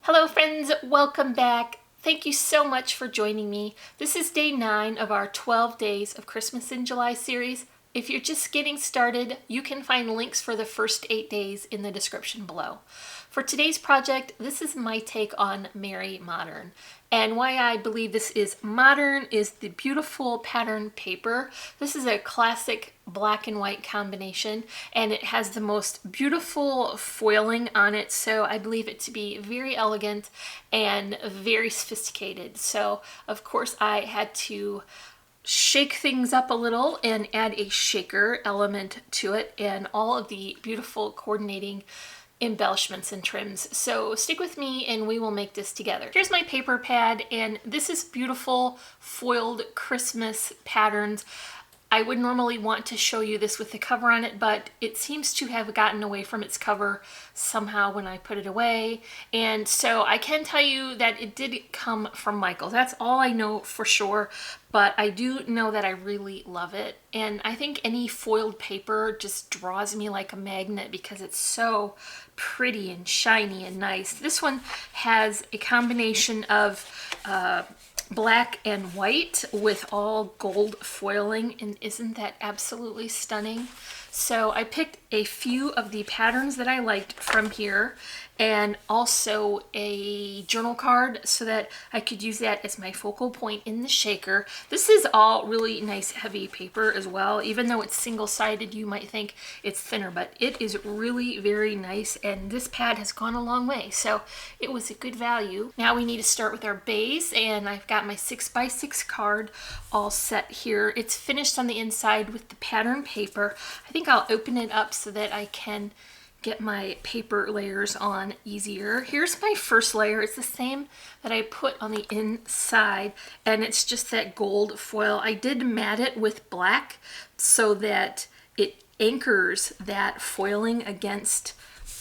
Hello friends, welcome back. Thank you so much for joining me. This is day 9 of our 12 Days of Christmas in July series. If you're just getting started, you can find links for the first 8 days in the description below. For today's project, this is my take on Merry Modern. And why I believe this is modern is the beautiful pattern paper. This is a classic black and white combination, and it has the most beautiful foiling on it, so I believe it to be very elegant and very sophisticated. So of course I had to shake things up a little and add a shaker element to it and all of the beautiful coordinating embellishments and trims. So stick with me and we will make this together. Here's my paper pad, and this is beautiful foiled Christmas patterns. I would normally want to show you this with the cover on it, but it seems to have gotten away from its cover somehow when I put it away. And so I can tell you that it did come from Michaels. That's all I know for sure, but I do know that I really love it. And I think any foiled paper just draws me like a magnet because it's so pretty and shiny and nice. This one has a combination of black and white with all gold foiling, and isn't that absolutely stunning? So I picked a few of the patterns that I liked from here, and also a journal card so that I could use that as my focal point in the shaker. This is all really nice heavy paper as well. Even though it's single-sided, you might think it's thinner, but it is really very nice, and this pad has gone a long way, so it was a good value. Now we need to start with our base, and I've got my 6x6 card all set here. It's finished on the inside with the pattern paper. I think I'll open it up so that I can get my paper layers on easier. Here's my first layer. It's the same that I put on the inside, and it's just that gold foil. I did mat it with black so that it anchors that foiling against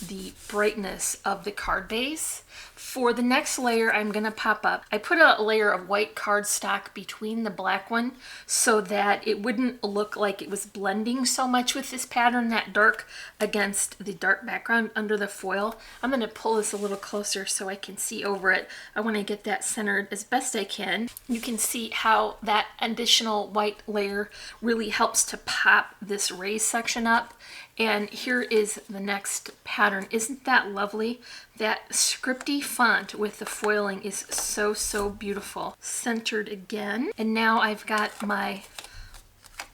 the brightness of the card base. For the next layer I'm going to pop up, I put a layer of white cardstock between the black one so that it wouldn't look like it was blending so much with this pattern, that dark against the dark background under the foil. I'm going to pull this a little closer so I can see over it. I want to get that centered as best I can. You can see how that additional white layer really helps to pop this raised section up. And here is the next pattern. Isn't that lovely? That scripty font with the foiling is so, so beautiful. Centered again. And now I've got my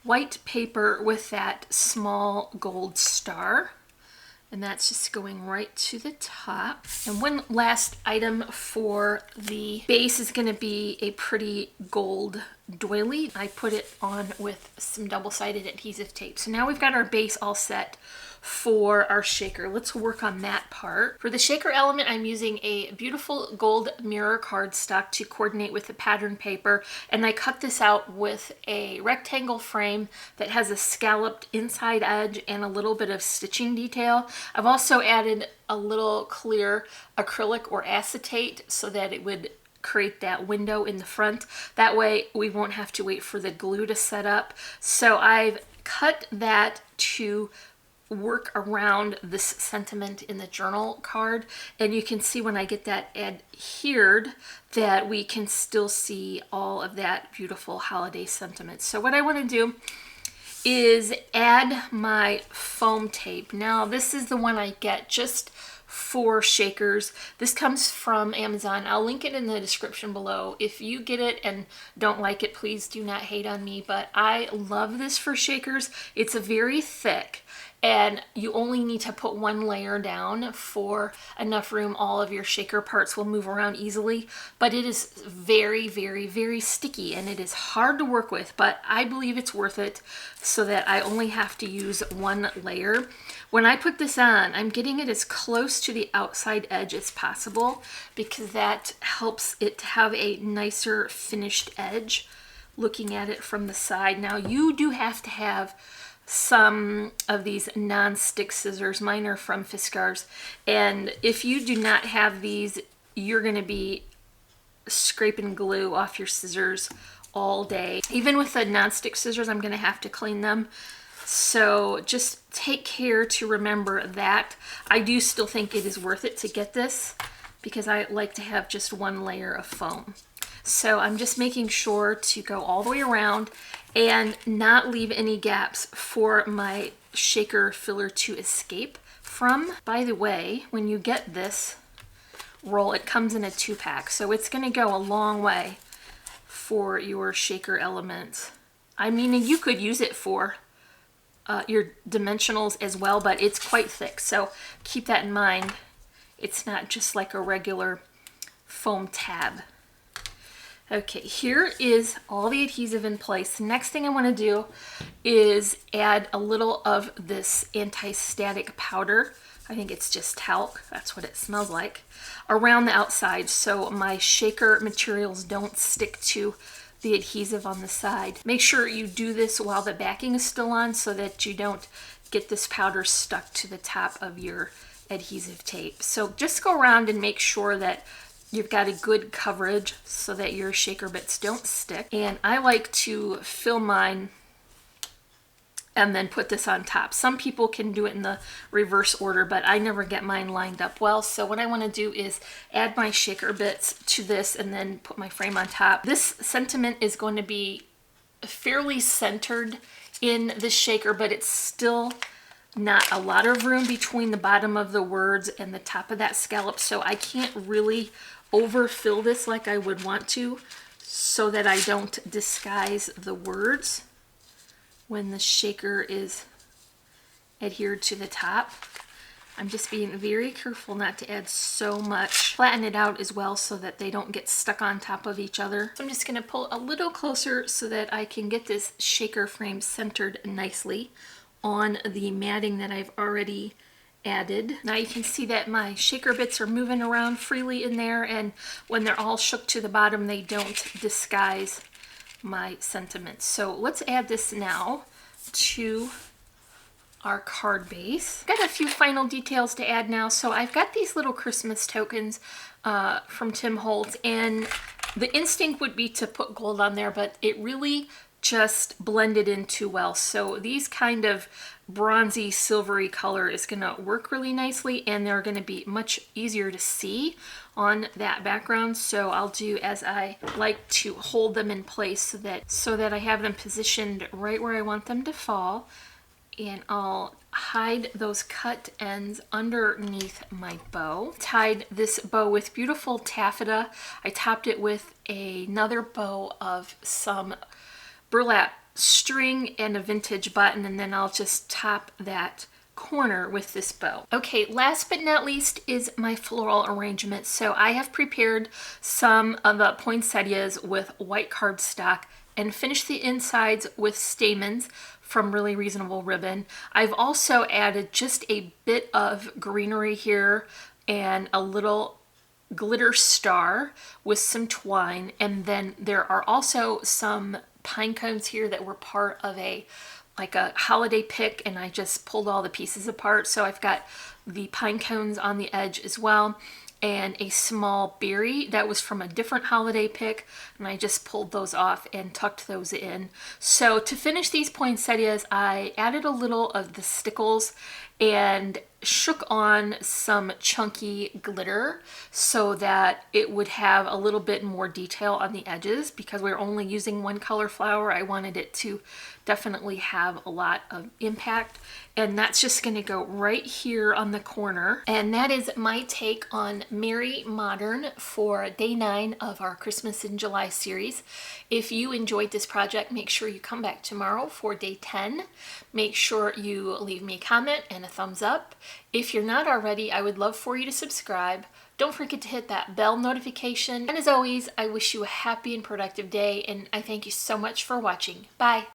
white paper with that small gold star. And that's just going right to the top. And one last item for the base is going to be a pretty gold doily. I put it on with some double-sided adhesive tape. So now we've got our base all set for our shaker. Let's work on that part. For the shaker element, I'm using a beautiful gold mirror cardstock to coordinate with the pattern paper, and I cut this out with a rectangle frame that has a scalloped inside edge and a little bit of stitching detail. I've also added a little clear acrylic or acetate so that it would create that window in the front. That way we won't have to wait for the glue to set up. So I've cut that to work around this sentiment in the journal card, and you can see when I get that adhered that we can still see all of that beautiful holiday sentiment. So what I want to do is add my foam tape. Now this is the one I get just for shakers. This comes from Amazon. I'll link it in the description below. If you get it and don't like it, please do not hate on me, but I love this for shakers. It's very thick, and you only need to put one layer down for enough room. All of your shaker parts will move around easily, but it is very, very, very sticky, and it is hard to work with, but I believe it's worth it so that I only have to use one layer. When I put this on, I'm getting it as close to the outside edge as possible because that helps it to have a nicer finished edge looking at it from the side. Now you do have to have some of these non-stick scissors. Mine are from Fiskars, and if you do not have these, you're going to be scraping glue off your scissors all day. Even with the non-stick scissors, I'm going to have to clean them So just take care to remember that. I do still think it is worth it to get this because I like to have just one layer of foam. So I'm just making sure to go all the way around and not leave any gaps for my shaker filler to escape from. By the way, when you get this roll, it comes in a 2-pack, so it's going to go a long way for your shaker element. I mean, you could use it for your dimensionals as well, but it's quite thick, so keep that in mind. It's not just like a regular foam tab. Okay, here is all the adhesive in place. The next thing I want to do is add a little of this anti-static powder. I think it's just talc, that's what it smells like, around the outside so my shaker materials don't stick to the adhesive on the side. Make sure you do this while the backing is still on so that you don't get this powder stuck to the top of your adhesive tape. So just go around and make sure that you've got a good coverage so that your shaker bits don't stick. And I like to fill mine and then put this on top. Some people can do it in the reverse order, but I never get mine lined up well. So what I want to do is add my shaker bits to this and then put my frame on top. This sentiment is going to be fairly centered in the shaker, but it's still not a lot of room between the bottom of the words and the top of that scallop. So I can't really overfill this like I would want to so that I don't disguise the words when the shaker is adhered to the top. I'm just being very careful not to add so much. Flatten it out as well so that they don't get stuck on top of each other. So I'm just gonna pull a little closer so that I can get this shaker frame centered nicely on the matting that I've already added. Now you can see that my shaker bits are moving around freely in there, and when they're all shook to the bottom, they don't disguise my sentiments. So let's add this now to our card base. Got a few final details to add now. So I've got these little Christmas tokens from Tim Holtz, and the instinct would be to put gold on there, but it really just blended in too well. So these kind of bronzy silvery color is going to work really nicely, and they're going to be much easier to see on that background. So I'll do as I like to hold them in place so that I have them positioned right where I want them to fall, and I'll hide those cut ends underneath my bow. Tied this bow with beautiful taffeta. I topped it with another bow of some burlap string and a vintage button, and then I'll just top that corner with this bow. Okay, last but not least is my floral arrangement. So I have prepared some of the poinsettias with white cardstock and finished the insides with stamens from Really Reasonable Ribbon. I've also added just a bit of greenery here and a little glitter star with some twine, and then there are also some pine cones here that were part of a holiday pick, and I just pulled all the pieces apart. So I've got the pine cones on the edge as well, and a small berry that was from a different holiday pick, and I just pulled those off and tucked those in. So to finish these poinsettias, I added a little of the stickles and shook on some chunky glitter so that it would have a little bit more detail on the edges. Because we're only using one color flower, I wanted it to definitely have a lot of impact, and that's just going to go right here on the corner. And that is my take on Merry Modern for day 9 of our Christmas in July series. If you enjoyed this project, make sure you come back tomorrow for day 10. Make sure you leave me a comment and a thumbs up. If you're not already, I would love for you to subscribe. Don't forget to hit that bell notification. And as always, I wish you a happy and productive day, and I thank you so much for watching. Bye.